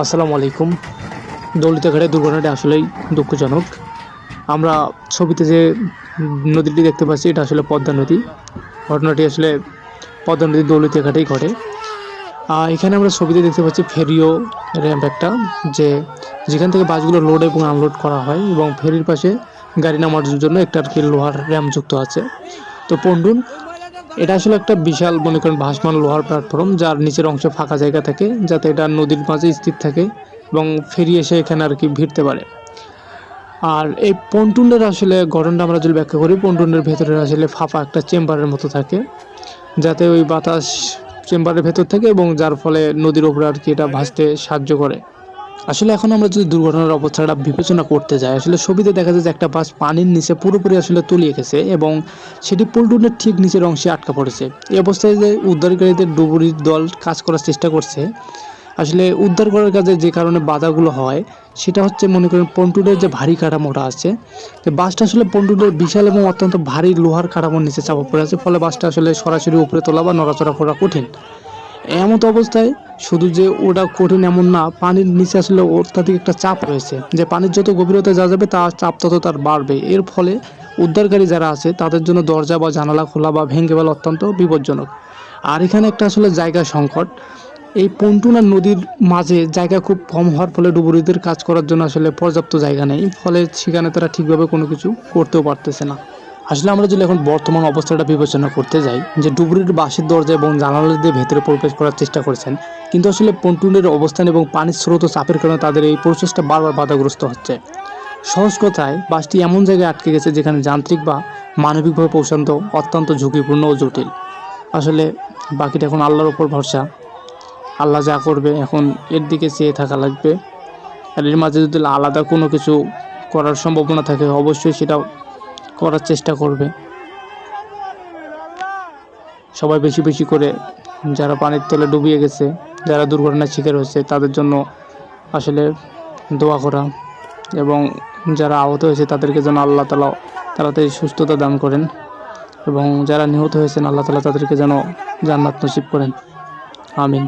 আসসালামু আলাইকুম। দৌলতদিয়া দুর্ঘটনাটি আসলেই দুঃখজনক। আমরা ছবিতে যে নদীটি দেখতে পাচ্ছি এটা আসলে পদ্মা নদী। ঘটনাটি আসলে পদ্মা নদীর দৌলতদিয়া ঘাটেই ঘটে। এখানে আমরা ছবিতে দেখতে পাচ্ছি ফেরিও র্যাম্প একটা, যেখান থেকে বাসগুলো লোড এবং আনলোড করা হয় এবং ফেরির পাশে গাড়ি নামার জন্য একটা আর কি লোহার র্যাম্প যুক্ত আছে। তো পন্টুন এটা আসলে একটা বিশাল মনে করেন ভাসমান লোহার প্ল্যাটফর্ম, যার নিচের অংশে ফাঁকা জায়গা থাকে যাতে এটা নদীর মাঝে স্থির থাকে এবং ফেরি এসে এখানে আর কি ভিড়তে পারে। আর এই পন্টুনের আসলে গঠনটা আমরা যদি ব্যাখ্যা করি, পন্টুনের ভেতরে আসলে ফাঁপা একটা চেম্বারের মতো থাকে, যাতে ওই বাতাস চেম্বারের ভেতর থাকে এবং যার ফলে নদীর ওপরে আর কি এটা ভাসতে সাহায্য করে। আসলে এখন আমরা যদি দুর্ঘটনার অবস্থাটা বিবেচনা করতে যাই, আসলে ছবিতে দেখা যায় যে একটা বাস পানির নিচে পুরোপুরি আসলে তলিয়ে গেছে এবং সেটি পন্টুনের ঠিক নিচের অংশে আটকা পড়েছে। এই অবস্থায় যে উদ্ধারকারীদের ডুবুরির দল কাজ করার চেষ্টা করছে, আসলে উদ্ধার করার কাজে যে কারণে বাধাগুলো হয় সেটা হচ্ছে মনে করেন পন্টুনের যে ভারী কাঠামোটা আছে, যে বাসটা আসলে পন্টুনের বিশাল এবং অত্যন্ত ভারী লোহার কাঠামোর নিচে চাপা পড়ে আছে, ফলে বাসটা আসলে সরাসরি উপরে তোলা বা নড়াচড়া করা কঠিন। এমত অবস্থায় শুধু যে ওটা কঠিন এমন না, পানির নিচে আসলে অত্যাধিক একটা চাপ রয়েছে, যে পানির যত গভীরতা যা যাবে তার চাপ তত তার বাড়বে। এর ফলে উদ্ধারকারী যারা আছে তাদের জন্য দরজা বা জানালা খোলা বা ভেঙে ফেলা অত্যন্ত বিপজ্জনক। আর এখানে একটা আসলে জায়গা সংকট। এই পন্টুন আর নদীর মাঝে জায়গা খুব কম হওয়ার ফলে ডুবুরিদের কাজ করার জন্য আসলে পর্যাপ্ত জায়গা নেই, ফলে সেখানে তারা ঠিকভাবে কোনো কিছু করতেও পারতেছে না। আসলে আমরা যদি এখন বর্তমান অবস্থাটা বিবেচনা করতে যাই, যে ডুবুরির বাঁশের দরজা এবং জানালা দিয়ে ভেতরে প্রবেশ করার চেষ্টা করেছেন, কিন্তু আসলে পন্টুনের অবস্থান এবং পানির স্রোত ও চাপের কারণে তাদের এই প্রচেষ্টা বারবার বাধাগ্রস্ত হচ্ছে। সহজ কথায় বাসটি এমন জায়গায় আটকে গেছে যেখানে যান্ত্রিক বা মানবিকভাবে পৌঁছানো অত্যন্ত ঝুঁকিপূর্ণ ও জটিল। আসলে বাকিটা এখন আল্লাহর ওপর ভরসা। আল্লাহ যা করবে এখন এর দিকে চেয়ে থাকা লাগবে। আর এর মাঝে যদি আলাদা কোনো কিছু করার সম্ভাবনা থাকে অবশ্যই সেটাও করার চেষ্টা করবে সবাই। বেশি বেশি করে যারা পানির তলে ডুবিয়ে গেছে, যারা দুর্ঘটনার শিকার হয়েছে তাদের জন্য আসলে দোয়া করা, এবং যারা আহত হয়েছে তাদেরকে যেন আল্লাহ তাআলা তাড়াতাড়ি সুস্থতা দান করেন, এবং যারা নিহত হয়েছেন আল্লাহ তাআলা তাদেরকে যেন জান্নাত নসিব করেন। আমিন।